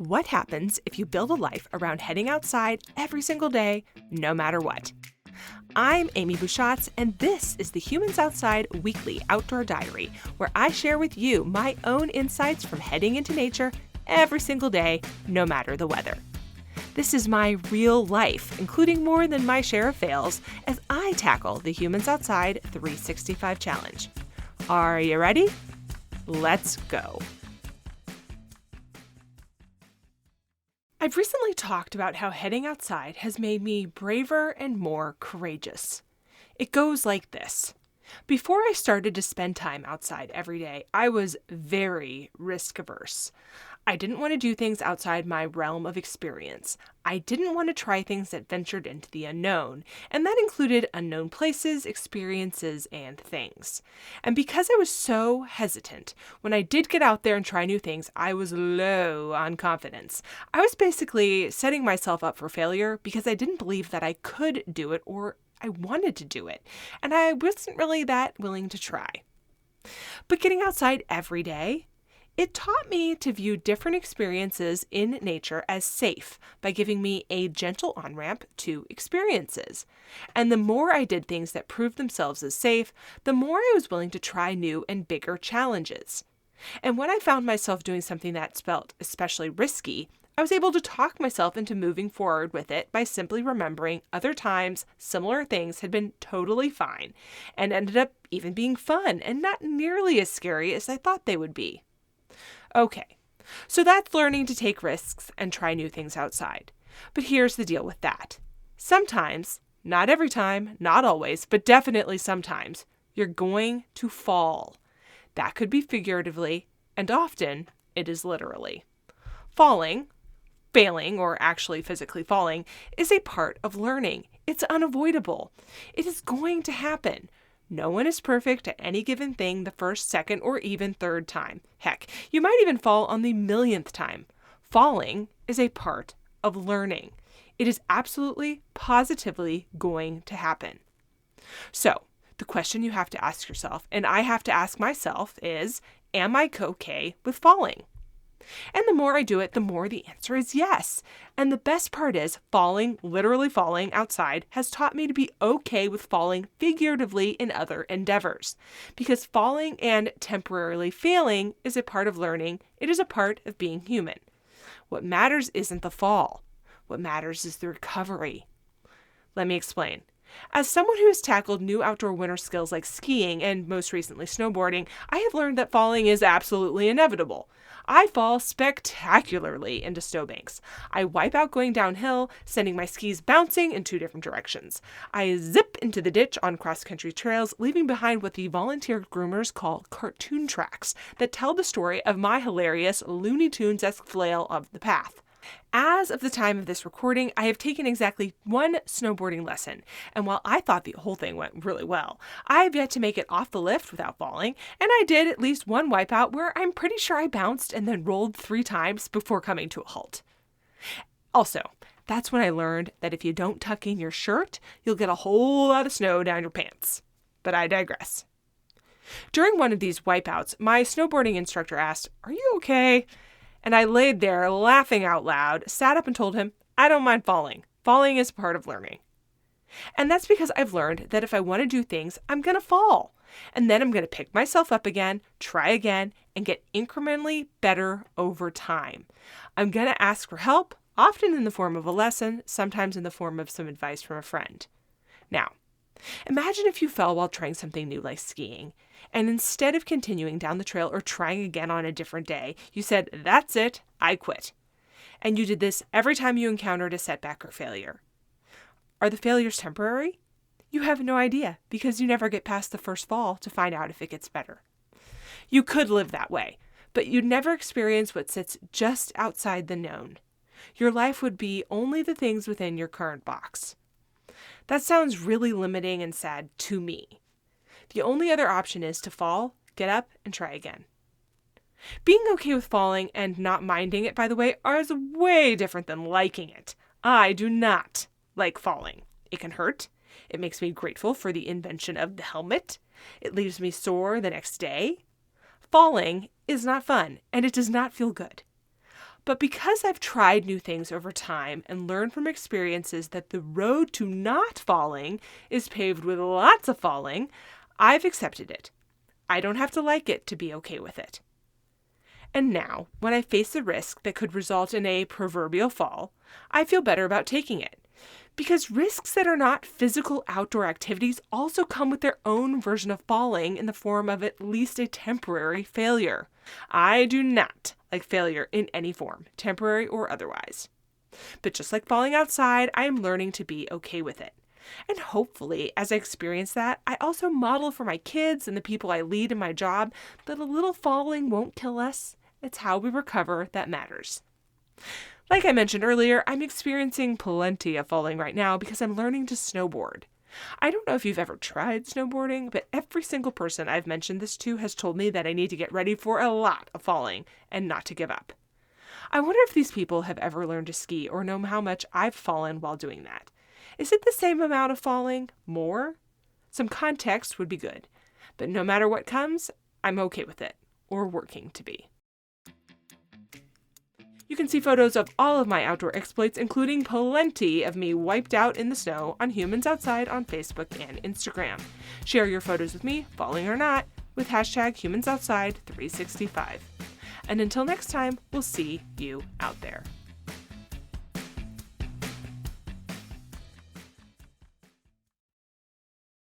What happens if you build a life around heading outside every single day, no matter what? I'm Amy Bouchatz, and this is the Humans Outside Weekly Outdoor Diary, where I share with you my own insights from heading into nature every single day, no matter the weather. This is my real life, including more than my share of fails, as I tackle the Humans Outside 365 Challenge. Are you ready? Let's go. I've recently talked about how heading outside has made me braver and more courageous. It goes like this. Before I started to spend time outside every day, I was very risk-averse. I didn't want to do things outside my realm of experience. I didn't want to try things that ventured into the unknown, and that included unknown places, experiences, and things. And because I was so hesitant, when I did get out there and try new things, I was low on confidence. I was basically setting myself up for failure because I didn't believe that I could do it or I wanted to do it, and I wasn't really that willing to try. But getting outside every day, it taught me to view different experiences in nature as safe by giving me a gentle on-ramp to experiences. And the more I did things that proved themselves as safe, the more I was willing to try new and bigger challenges. And when I found myself doing something that felt especially risky, I was able to talk myself into moving forward with it by simply remembering other times similar things had been totally fine and ended up even being fun and not nearly as scary as I thought they would be. Okay, so that's learning to take risks and try new things outside. But here's the deal with that. Sometimes, not every time, not always, but definitely sometimes, you're going to fall. That could be figuratively, and often it is literally. Failing, or actually physically falling, is a part of learning. It's unavoidable. It is going to happen. No one is perfect at any given thing the first, second, or even third time. Heck, you might even fall on the millionth time. Falling is a part of learning. It is absolutely, positively going to happen. So, the question you have to ask yourself, and I have to ask myself, is, am I okay with falling? And the more I do it, the more the answer is yes. And the best part is literally falling outside has taught me to be okay with falling figuratively in other endeavors. Because falling and temporarily failing is a part of learning. It is a part of being human. What matters isn't the fall. What matters is the recovery. Let me explain. As someone who has tackled new outdoor winter skills like skiing and most recently snowboarding, I have learned that falling is absolutely inevitable. I fall spectacularly into snowbanks. I wipe out going downhill, sending my skis bouncing in two different directions. I zip into the ditch on cross-country trails, leaving behind what the volunteer groomers call cartoon tracks that tell the story of my hilarious Looney Tunes-esque flail of the path. As of the time of this recording, I have taken exactly one snowboarding lesson, and while I thought the whole thing went really well, I have yet to make it off the lift without falling, and I did at least one wipeout where I'm pretty sure I bounced and then rolled 3 times before coming to a halt. Also, that's when I learned that if you don't tuck in your shirt, you'll get a whole lot of snow down your pants. But I digress. During one of these wipeouts, my snowboarding instructor asked, "Are you okay?" And I laid there laughing out loud, sat up and told him, I don't mind falling. Falling is part of learning. And that's because I've learned that if I want to do things, I'm going to fall. And then I'm going to pick myself up again, try again, and get incrementally better over time. I'm going to ask for help, often in the form of a lesson, sometimes in the form of some advice from a friend. Now, imagine if you fell while trying something new like skiing, and instead of continuing down the trail or trying again on a different day, you said, "That's it, I quit." And you did this every time you encountered a setback or failure. Are the failures temporary? You have no idea because you never get past the first fall to find out if it gets better. You could live that way, but you'd never experience what sits just outside the known. Your life would be only the things within your current box. That sounds really limiting and sad to me. The only other option is to fall, get up, and try again. Being okay with falling and not minding it, by the way, is way different than liking it. I do not like falling. It can hurt. It makes me grateful for the invention of the helmet. It leaves me sore the next day. Falling is not fun, and it does not feel good. But because I've tried new things over time and learned from experiences that the road to not falling is paved with lots of falling, I've accepted it. I don't have to like it to be okay with it. And now, when I face a risk that could result in a proverbial fall, I feel better about taking it. Because risks that are not physical outdoor activities also come with their own version of falling in the form of at least a temporary failure. I do not like failure in any form, temporary or otherwise. But just like falling outside, I am learning to be okay with it. And hopefully, as I experience that, I also model for my kids and the people I lead in my job that a little falling won't kill us. It's how we recover that matters. Like I mentioned earlier, I'm experiencing plenty of falling right now because I'm learning to snowboard. I don't know if you've ever tried snowboarding, but every single person I've mentioned this to has told me that I need to get ready for a lot of falling and not to give up. I wonder if these people have ever learned to ski or know how much I've fallen while doing that. Is it the same amount of falling? More? Some context would be good. But no matter what comes, I'm okay with it, or working to be. You can see photos of all of my outdoor exploits, including plenty of me wiped out in the snow, on Humans Outside on Facebook and Instagram. Share your photos with me, falling or not, with hashtag HumansOutside365. And until next time, we'll see you out there.